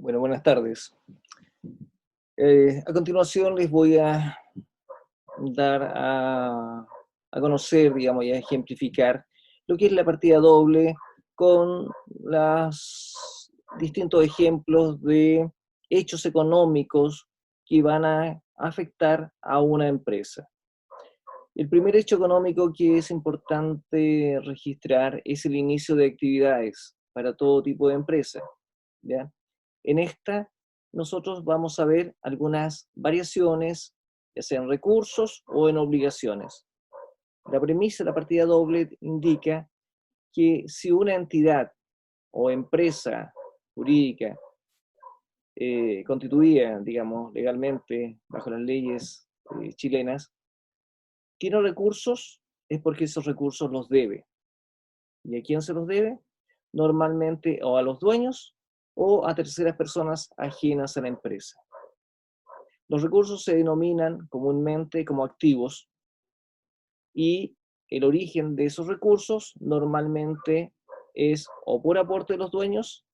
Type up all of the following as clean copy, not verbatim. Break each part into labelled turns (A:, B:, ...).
A: Bueno, buenas tardes. A continuación les voy a dar a conocer, digamos, y a ejemplificar lo que es la partida doble con los distintos ejemplos de hechos económicos que van a afectar a una empresa. El primer hecho económico que es importante registrar es el inicio de actividades para todo tipo de empresa, ¿ya? En esta, nosotros vamos a ver algunas variaciones, ya sean recursos o en obligaciones. La premisa de la partida doble indica que si una entidad o empresa jurídica constituida, digamos, legalmente bajo las leyes chilenas, tiene recursos, es porque esos recursos los debe. ¿Y a quién se los debe? Normalmente o a los dueños o a terceras personas ajenas a la empresa. Los recursos se denominan comúnmente como activos y el origen de esos recursos normalmente es o por aporte de los dueños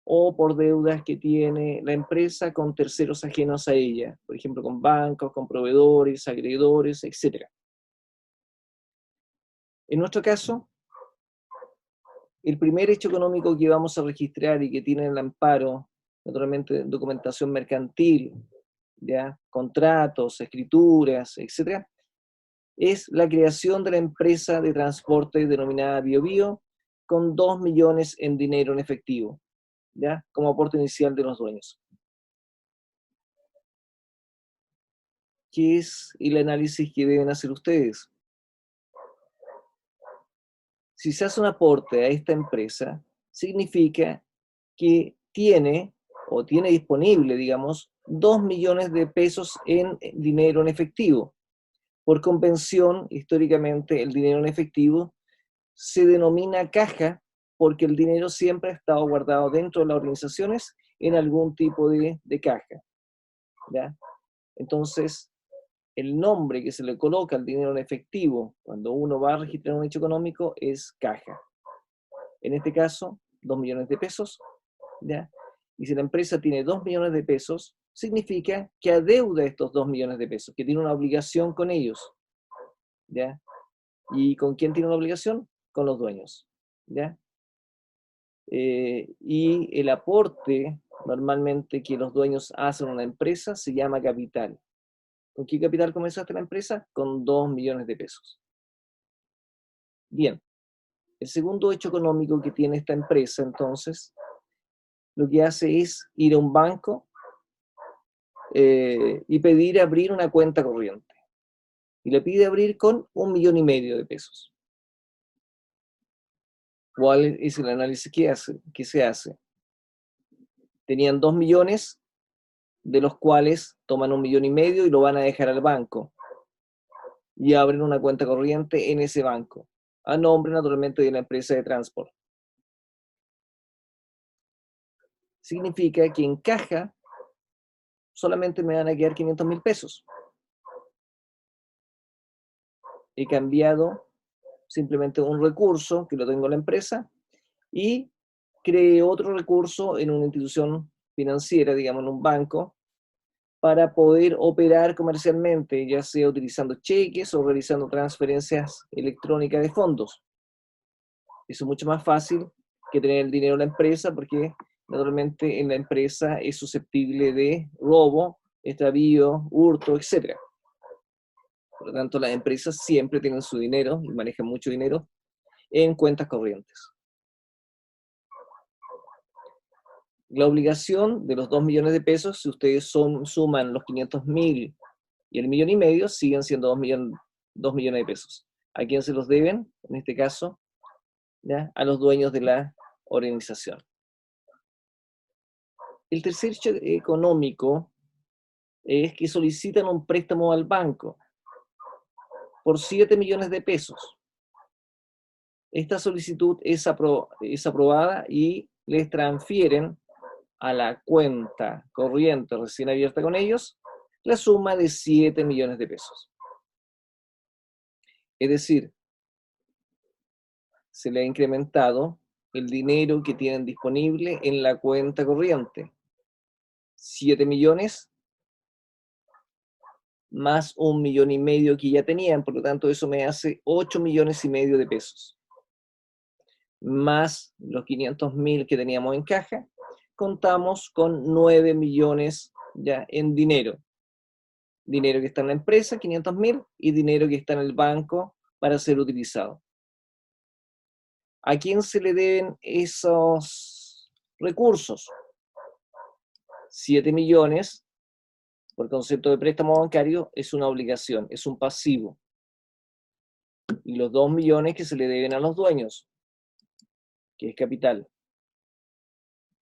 A: o por deudas que tiene la empresa con terceros ajenos a ella, por ejemplo, con bancos, con proveedores, acreedores, etc. En nuestro caso, el primer hecho económico que vamos a registrar y que tiene el amparo, naturalmente, documentación mercantil, ¿ya? Contratos, escrituras, etc., es la creación de la empresa de transporte denominada BioBio con 2 millones en dinero en efectivo, ¿ya? Como aporte inicial de los dueños. ¿Qué es el análisis que deben hacer ustedes? Si se hace un aporte a esta empresa, significa que tiene o tiene disponible, digamos, 2 millones de pesos en dinero en efectivo. Por convención, históricamente, el dinero en efectivo se denomina caja porque el dinero siempre ha estado guardado dentro de las organizaciones en algún tipo de caja, ¿ya? Entonces, el nombre que se le coloca al dinero en efectivo cuando uno va a registrar un hecho económico es caja. En este caso, 2 millones de pesos, ¿ya? Y si la empresa tiene 2 millones de pesos, significa que adeuda estos 2 millones de pesos, que tiene una obligación con ellos, ¿ya? ¿Y con quién tiene una obligación? Con los dueños, ¿ya? Y el aporte normalmente que los dueños hacen a una empresa se llama capital. ¿Con qué capital comenzaste la empresa? Con 2 millones de pesos. Bien, el segundo hecho económico que tiene esta empresa, entonces, lo que hace es ir a un banco y pedir abrir una cuenta corriente. Y le pide abrir con 1,5 millones de pesos. ¿Cuál es el análisis que se hace? Tenían 2 millones, de los cuales toman 1,5 millones y lo van a dejar al banco. Y abren una cuenta corriente en ese banco, a nombre naturalmente de la empresa de transporte. Significa que en caja solamente me van a quedar 500.000 pesos. He cambiado simplemente un recurso que lo tengo en la empresa y creé otro recurso en una institución financiera, digamos en un banco, para poder operar comercialmente, ya sea utilizando cheques o realizando transferencias electrónicas de fondos. Eso es mucho más fácil que tener el dinero en la empresa porque naturalmente en la empresa es susceptible de robo, extravío, hurto, etc. Por lo tanto, las empresas siempre tienen su dinero y manejan mucho dinero en cuentas corrientes. La obligación de los 2 millones de pesos, si ustedes suman los 500.000 y el 1,5 millones, siguen siendo 2 millones de pesos. ¿A quién se los deben? En este caso, ¿ya? A los dueños de la organización. El tercer hecho económico es que solicitan un préstamo al banco por 7 millones de pesos. Esta solicitud es aprobada y les transfieren a la cuenta corriente recién abierta con ellos la suma de 7 millones de pesos. Es decir, se le ha incrementado el dinero que tienen disponible en la cuenta corriente. 7 millones más 1,5 millones que ya tenían, por lo tanto eso me hace 8,5 millones de pesos. Más los 500.000 que teníamos en caja, contamos con 9 millones ya en dinero. Dinero que está en la empresa, 500.000, y dinero que está en el banco para ser utilizado. ¿A quién se le deben esos recursos? 7 millones, por concepto de préstamo bancario, es una obligación, es un pasivo. Y los 2 millones que se le deben a los dueños, que es capital.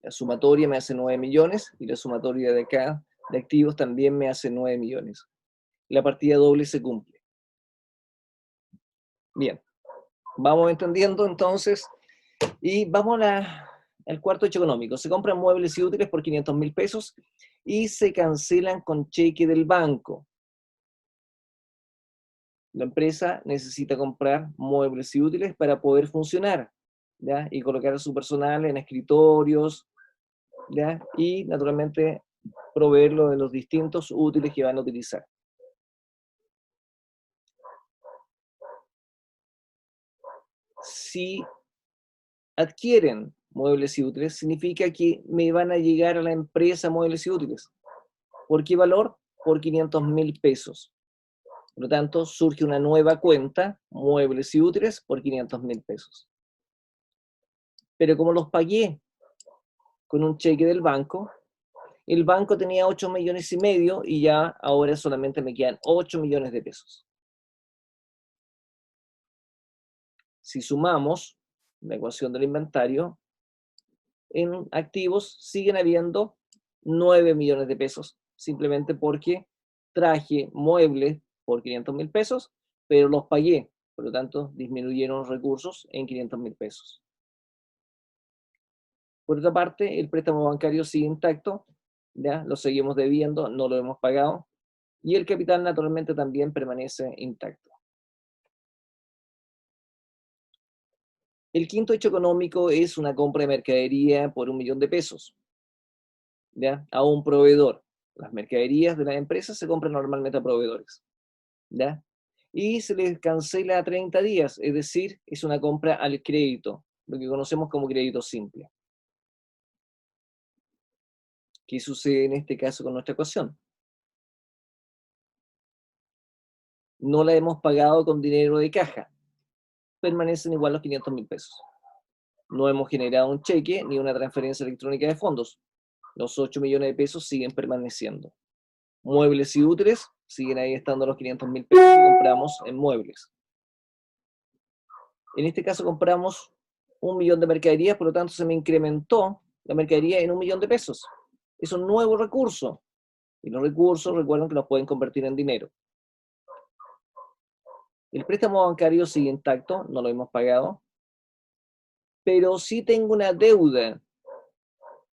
A: La sumatoria me hace 9 millones y la sumatoria de acá de activos también me hace 9 millones. La partida doble se cumple. Bien, vamos entendiendo entonces y vamos al cuarto hecho económico. Se compran muebles y útiles por 500.000 pesos y se cancelan con cheque del banco. La empresa necesita comprar muebles y útiles para poder funcionar, ¿ya? Y colocar a su personal en escritorios, ¿ya? Y naturalmente proveerlo de los distintos útiles que van a utilizar. Si adquieren muebles y útiles, significa que me van a llegar a la empresa muebles y útiles. ¿Por qué valor? Por 500.000 pesos. Por lo tanto, surge una nueva cuenta, muebles y útiles, por 500.000 pesos. Pero como los pagué con un cheque del banco, el banco tenía 8,5 millones y ya ahora solamente me quedan 8 millones de pesos. Si sumamos la ecuación del inventario, en activos siguen habiendo 9 millones de pesos, simplemente porque traje muebles por 500.000 pesos, pero los pagué, por lo tanto disminuyeron los recursos en 500.000 pesos. Por otra parte, el préstamo bancario sigue intacto, ¿ya? Lo seguimos debiendo, no lo hemos pagado, y el capital naturalmente también permanece intacto. El quinto hecho económico es una compra de mercadería por 1 millón de pesos, ¿ya? A un proveedor. Las mercaderías de las empresas se compran normalmente a proveedores, ¿ya? Y se les cancela a 30 días, es decir, es una compra al crédito, lo que conocemos como crédito simple. ¿Qué sucede en este caso con nuestra ecuación? No la hemos pagado con dinero de caja, permanecen igual los 500.000 pesos. No hemos generado un cheque ni una transferencia electrónica de fondos. Los 8 millones de pesos siguen permaneciendo. Muebles y útiles siguen ahí estando los 500.000 pesos que compramos en muebles. En este caso compramos 1 millón de mercaderías, por lo tanto se me incrementó la mercadería en 1 millón de pesos. Es un nuevo recurso. Y los recursos, recuerden que los pueden convertir en dinero. El préstamo bancario sigue intacto, no lo hemos pagado, pero sí tengo una deuda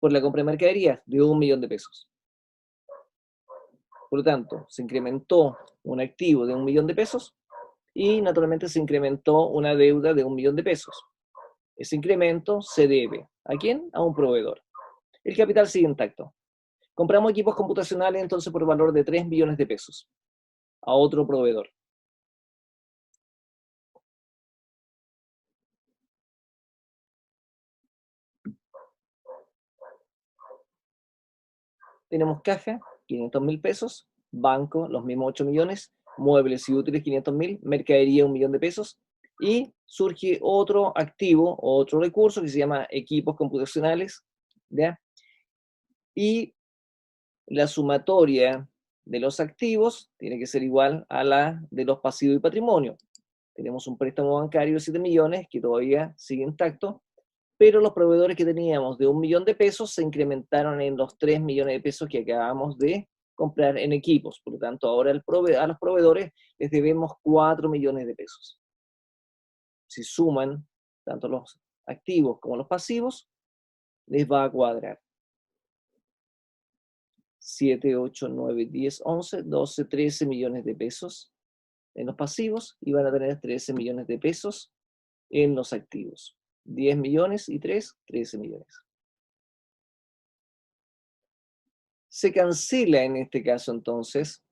A: por la compra de mercaderías de 1 millón de pesos. Por lo tanto, se incrementó un activo de 1 millón de pesos y naturalmente se incrementó una deuda de 1 millón de pesos. Ese incremento se debe ¿a quién? A un proveedor. El capital sigue intacto. Compramos equipos computacionales entonces por valor de 3 millones de pesos a otro proveedor. Tenemos caja, 500.000 pesos, banco, los mismos 8 millones, muebles y útiles, 500.000, mercadería, 1 millón de pesos, y surge otro activo, otro recurso que se llama equipos computacionales, ¿ya? Y la sumatoria de los activos tiene que ser igual a la de los pasivos y patrimonio. Tenemos un préstamo bancario de 7 millones que todavía sigue intacto, pero los proveedores que teníamos de 1 millón de pesos se incrementaron en los 3 millones de pesos que acabamos de comprar en equipos. Por lo tanto, ahora a los proveedores les debemos 4 millones de pesos. Si suman tanto los activos como los pasivos, les va a cuadrar 7, 8, 9, 10, 11, 12, 13 millones de pesos en los pasivos y van a tener 13 millones de pesos en los activos. 10 millones y 3, 13 millones. Se cancela en este caso entonces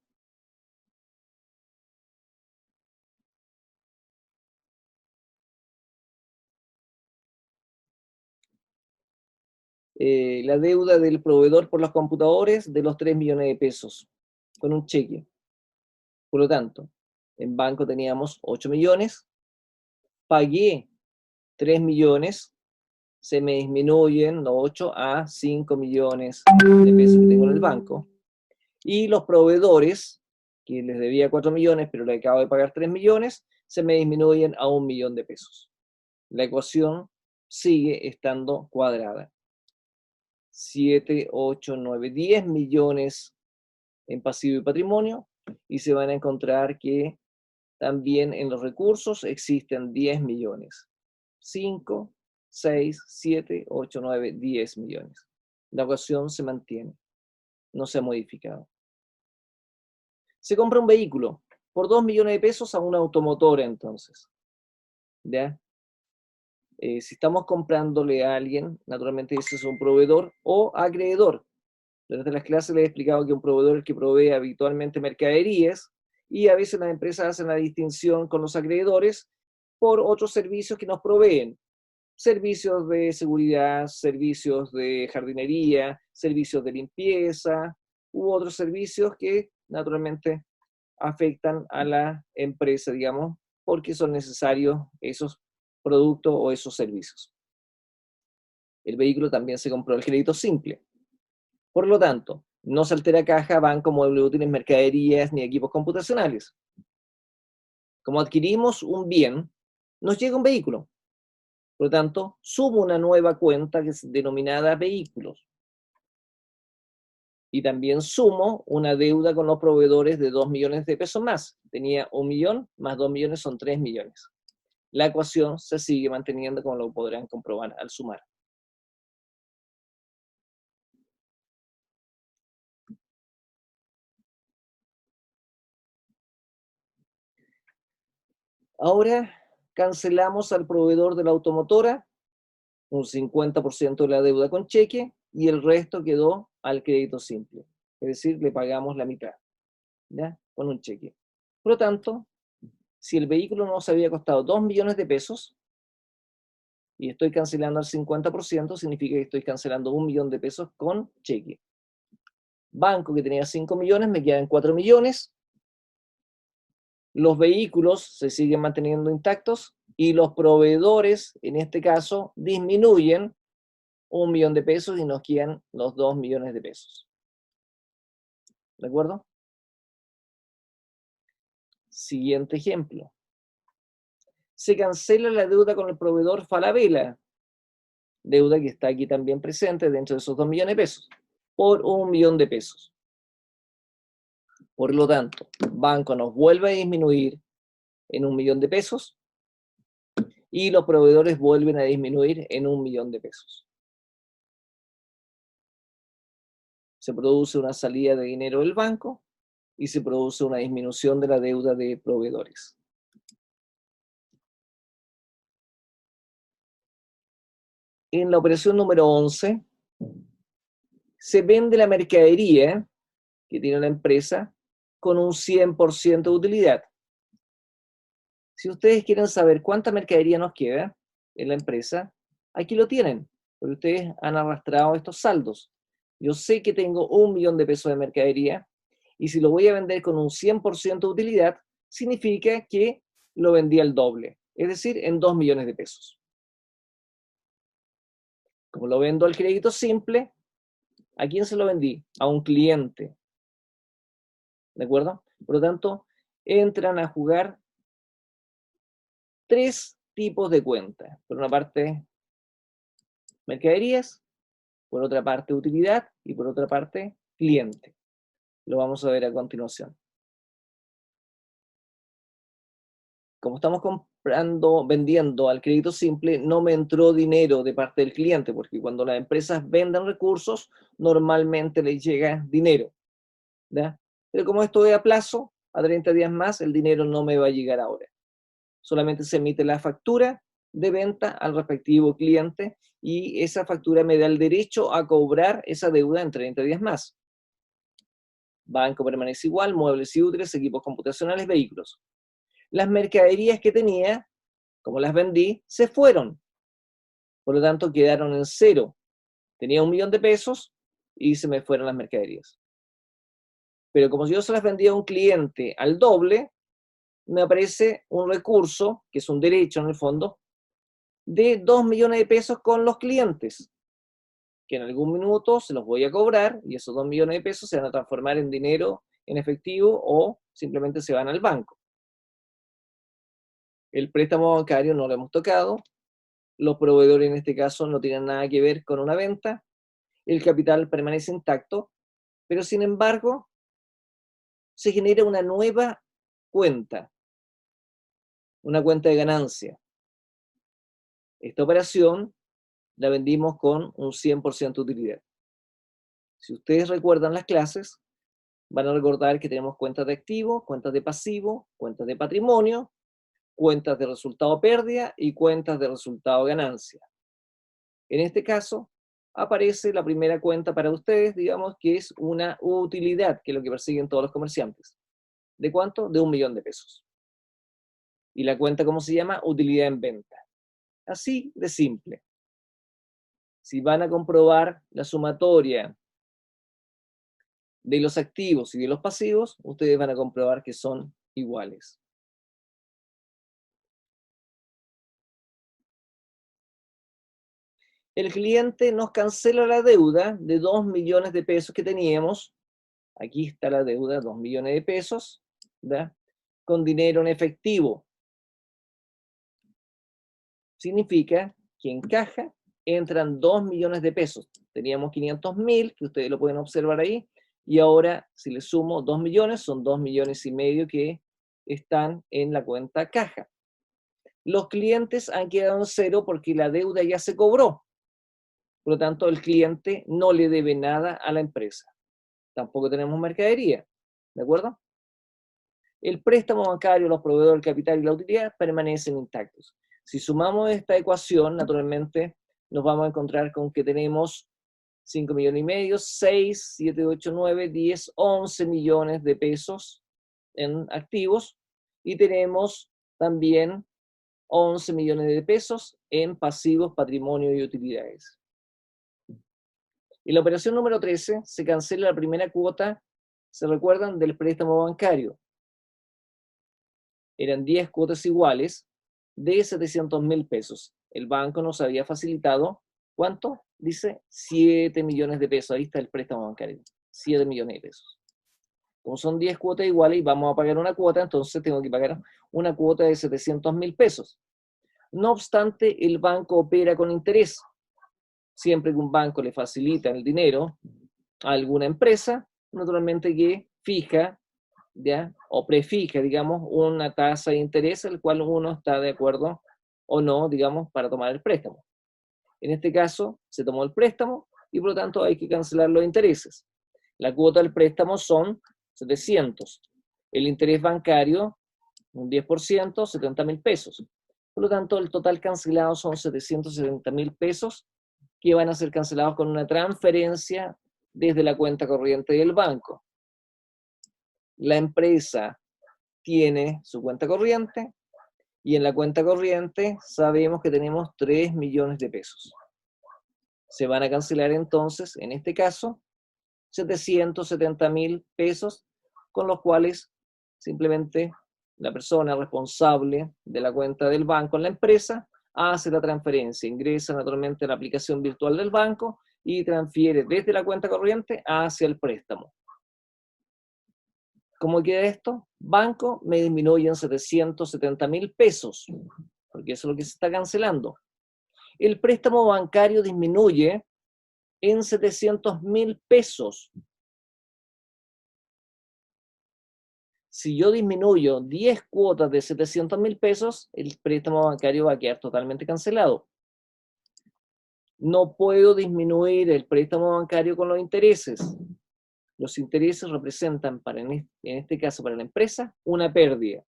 A: la deuda del proveedor por los computadores de los 3 millones de pesos con un cheque. Por lo tanto, en banco teníamos 8 millones, pagué 3 millones, se me disminuyen los 8 a 5 millones de pesos que tengo en el banco, y los proveedores, que les debía 4 millones, pero le acabo de pagar 3 millones, se me disminuyen a 1 millón de pesos. La ecuación sigue estando cuadrada. 7, 8, 9, 10 millones en pasivo y patrimonio, y se van a encontrar que también en los recursos existen 10 millones. 5, 6, 7, 8, 9, 10 millones. La ecuación se mantiene, no se ha modificado. Se compra un vehículo por 2 millones de pesos a una automotora entonces. ¿Ya? Si estamos comprándole a alguien, naturalmente ese es un proveedor o acreedor. Durante las clases les he explicado que un proveedor es el que provee habitualmente mercaderías, y a veces las empresas hacen la distinción con los acreedores por otros servicios que nos proveen. Servicios de seguridad, servicios de jardinería, servicios de limpieza, u otros servicios que naturalmente afectan a la empresa, digamos, porque son necesarios esos productos o esos servicios. El vehículo también se compró al crédito simple. Por lo tanto, no se altera caja, banco, muebles útiles, mercaderías ni equipos computacionales. Como adquirimos un bien, nos llega un vehículo. Por lo tanto, subo una nueva cuenta que es denominada vehículos. Y también sumo una deuda con los proveedores de 2 millones de pesos más. Tenía 1 millón más 2 millones son 3 millones. La ecuación se sigue manteniendo, como lo podrán comprobar al sumar. Ahora cancelamos al proveedor de la automotora, un 50% de la deuda con cheque, y el resto quedó al crédito simple. Es decir, le pagamos la mitad, ¿ya? Con un cheque. Por lo tanto, si el vehículo nos había costado 2 millones de pesos, y estoy cancelando al 50%, significa que estoy cancelando 1 millón de pesos con cheque. Banco que tenía 5 millones, me quedan 4 millones. Los vehículos se siguen manteniendo intactos y los proveedores, en este caso, disminuyen 1 millón de pesos y nos quedan los 2 millones de pesos. ¿De acuerdo? Siguiente ejemplo. Se cancela la deuda con el proveedor Falabella, deuda que está aquí también presente dentro de esos 2 millones de pesos, por 1 millón de pesos. Por lo tanto, banco nos vuelve a disminuir en 1 millón de pesos y los proveedores vuelven a disminuir en 1 millón de pesos. Se produce una salida de dinero del banco y se produce una disminución de la deuda de proveedores. En la operación número 11, se vende la mercadería que tiene la empresa con un 100% de utilidad. Si ustedes quieren saber cuánta mercadería nos queda en la empresa, aquí lo tienen, porque ustedes han arrastrado estos saldos. Yo sé que tengo 1 millón de pesos de mercadería, y si lo voy a vender con un 100% de utilidad, significa que lo vendí al doble, es decir, en 2 millones de pesos. Como lo vendo al crédito simple, ¿a quién se lo vendí? A un cliente. ¿De acuerdo? Por lo tanto, entran a jugar 3 tipos de cuentas. Por una parte, mercaderías, por otra parte, utilidad, y por otra parte, cliente. Lo vamos a ver a continuación. Como estamos comprando, vendiendo al crédito simple, no me entró dinero de parte del cliente, porque cuando las empresas venden recursos, normalmente les llega dinero, ¿ya? Pero como esto es a plazo, a 30 días más, el dinero no me va a llegar ahora. Solamente se emite la factura de venta al respectivo cliente, y esa factura me da el derecho a cobrar esa deuda en 30 días más. Banco permanece igual, muebles y útiles, equipos computacionales, vehículos. Las mercaderías que tenía, como las vendí, se fueron. Por lo tanto, quedaron en cero. Tenía 1 millón de pesos y se me fueron las mercaderías. Pero como yo se las vendía a un cliente al doble, me aparece un recurso, que es un derecho en el fondo, de 2 millones de pesos con los clientes, que en algún minuto se los voy a cobrar y esos 2 millones de pesos se van a transformar en dinero en efectivo o simplemente se van al banco. El préstamo bancario no lo hemos tocado, los proveedores en este caso no tienen nada que ver con una venta, el capital permanece intacto, pero sin embargo se genera una nueva cuenta, una cuenta de ganancia. Esta operación la vendimos con un 100% de utilidad. Si ustedes recuerdan las clases, van a recordar que tenemos cuentas de activo, cuentas de pasivo, cuentas de patrimonio, cuentas de resultado pérdida y cuentas de resultado ganancia. En este caso, aparece la primera cuenta para ustedes, digamos que es una utilidad, que es lo que persiguen todos los comerciantes. ¿De cuánto? De 1 millón de pesos. Y la cuenta, ¿cómo se llama? Utilidad en venta. Así de simple. Si van a comprobar la sumatoria de los activos y de los pasivos, ustedes van a comprobar que son iguales. El cliente nos cancela la deuda de 2 millones de pesos que teníamos. Aquí está la deuda, 2 millones de pesos, ¿verdad? Con dinero en efectivo. Significa que en caja entran 2 millones de pesos. Teníamos 500.000, que ustedes lo pueden observar ahí, y ahora si le sumo 2 millones, son 2 millones y medio que están en la cuenta caja. Los clientes han quedado en cero porque la deuda ya se cobró. Por lo tanto, el cliente no le debe nada a la empresa. Tampoco tenemos mercadería, ¿de acuerdo? El préstamo bancario, los proveedores del capital y la utilidad permanecen intactos. Si sumamos esta ecuación, naturalmente nos vamos a encontrar con que tenemos 5 millones y medio, 6, 7, 8, 9, 10, 11 millones de pesos en activos y tenemos también 11 millones de pesos en pasivos, patrimonio y utilidades. En la operación número 13 se cancela la primera cuota, ¿se recuerdan? Del préstamo bancario. Eran 10 cuotas iguales de 700.000 pesos. El banco nos había facilitado, ¿cuánto? Dice 7 millones de pesos. Ahí está el préstamo bancario. 7 millones de pesos. Como son 10 cuotas iguales y vamos a pagar una cuota, entonces tengo que pagar una cuota de 700.000 pesos. No obstante, el banco opera con interés. Siempre que un banco le facilita el dinero a alguna empresa, naturalmente que fija, ¿ya? O prefija, digamos, una tasa de interés al cual uno está de acuerdo o no, digamos, para tomar el préstamo. En este caso, se tomó el préstamo y por lo tanto hay que cancelar los intereses. La cuota del préstamo son 700. El interés bancario, un 10%, 70.000 pesos. Por lo tanto, el total cancelado son 770.000 pesos que van a ser cancelados con una transferencia desde la cuenta corriente del banco. La empresa tiene su cuenta corriente y en la cuenta corriente sabemos que tenemos 3 millones de pesos. Se van a cancelar entonces, en este caso, 770.000 pesos, con los cuales simplemente la persona responsable de la cuenta del banco en la empresa hace la transferencia, ingresa naturalmente a la aplicación virtual del banco y transfiere desde la cuenta corriente hacia el préstamo. ¿Cómo queda esto? Banco me disminuye en 770.000 pesos, porque eso es lo que se está cancelando. El préstamo bancario disminuye en 700.000 pesos. Si yo disminuyo 10 cuotas de 700.000 pesos, el préstamo bancario va a quedar totalmente cancelado. No puedo disminuir el préstamo bancario con los intereses. Los intereses representan, en este caso para la empresa, una pérdida.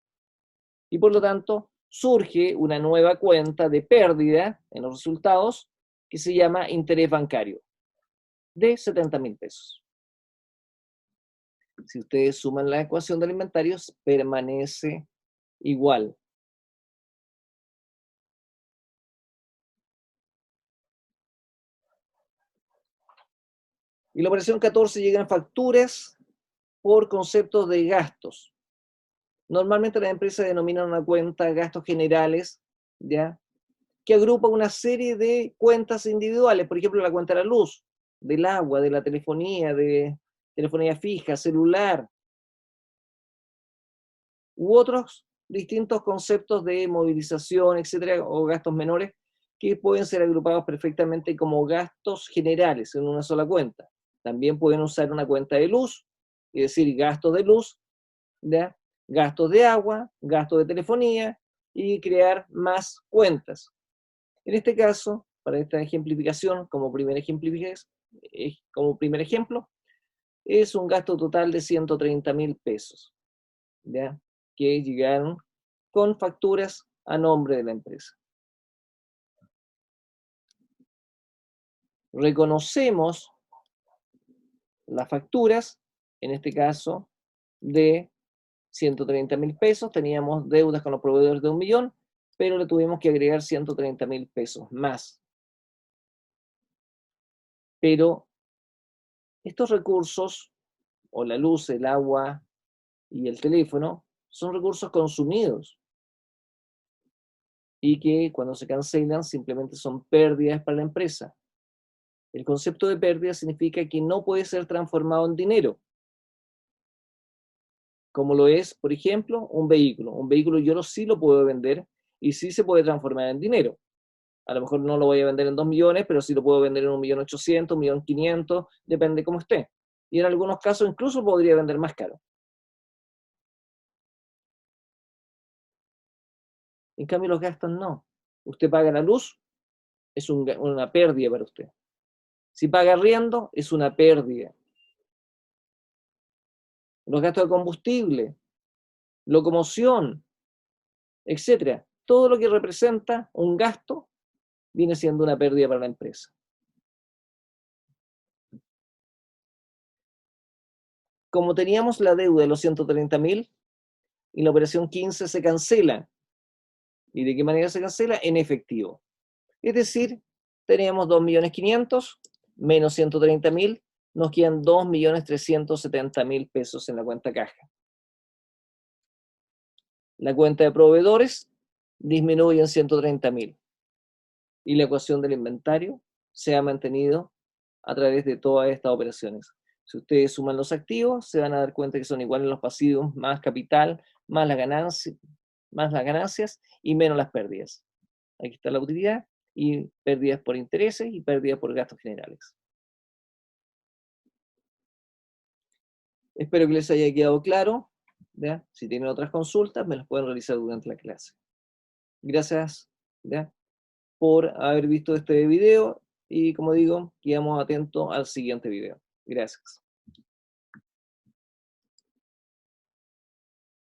A: Y por lo tanto, surge una nueva cuenta de pérdida en los resultados que se llama interés bancario, de 70.000 pesos. Si ustedes suman la ecuación del inventario, permanece igual. Y la operación 14 llegan facturas por conceptos de gastos. Normalmente las empresas denominan una cuenta gastos generales, ¿ya?, que agrupa una serie de cuentas individuales, por ejemplo, la cuenta de la luz, del agua, de la telefonía, de telefonía fija, celular, u otros distintos conceptos de movilización, etcétera, o gastos menores, que pueden ser agrupados perfectamente como gastos generales en una sola cuenta. También pueden usar una cuenta de luz, es decir, gastos de luz, ¿ya?, gastos de agua, gastos de telefonía, y crear más cuentas. En este caso, para esta ejemplificación, como primer ejemplo, es un gasto total de 130.000 pesos, ¿ya?, que llegaron con facturas a nombre de la empresa. Reconocemos las facturas, en este caso, de 130.000 pesos. Teníamos deudas con los proveedores de 1 millón, pero le tuvimos que agregar 130.000 pesos más. Pero estos recursos, o la luz, el agua y el teléfono, son recursos consumidos y que cuando se cancelan simplemente son pérdidas para la empresa. El concepto de pérdida significa que no puede ser transformado en dinero, como lo es, por ejemplo, un vehículo. Un vehículo yo sí lo puedo vender y sí se puede transformar en dinero. A lo mejor no lo voy a vender en 2 millones, pero sí lo puedo vender en 1.800.000, 1.500.000, depende cómo esté. Y en algunos casos incluso podría vender más caro. En cambio, los gastos no. Usted paga la luz, es una pérdida para usted. Si paga arriendo, es una pérdida. Los gastos de combustible, locomoción, etcétera. Todo lo que representa un gasto viene siendo una pérdida para la empresa. Como teníamos la deuda de los 130.000 y la operación 15 se cancela. ¿Y de qué manera se cancela? En efectivo. Es decir, teníamos 2.500.000 menos 130.000, nos quedan 2.370.000 pesos en la cuenta caja. La cuenta de proveedores disminuye en 130.000 y la ecuación del inventario se ha mantenido a través de todas estas operaciones. Si ustedes suman los activos, se van a dar cuenta que son iguales los pasivos, más capital, más las ganancias y menos las pérdidas. Aquí está la utilidad, y pérdidas por intereses y pérdidas por gastos generales. Espero que les haya quedado claro, ¿ya? Si tienen otras consultas, me las pueden realizar durante la clase. Gracias, ¿ya?, por haber visto este video y, como digo, quedamos atentos al siguiente video. Gracias.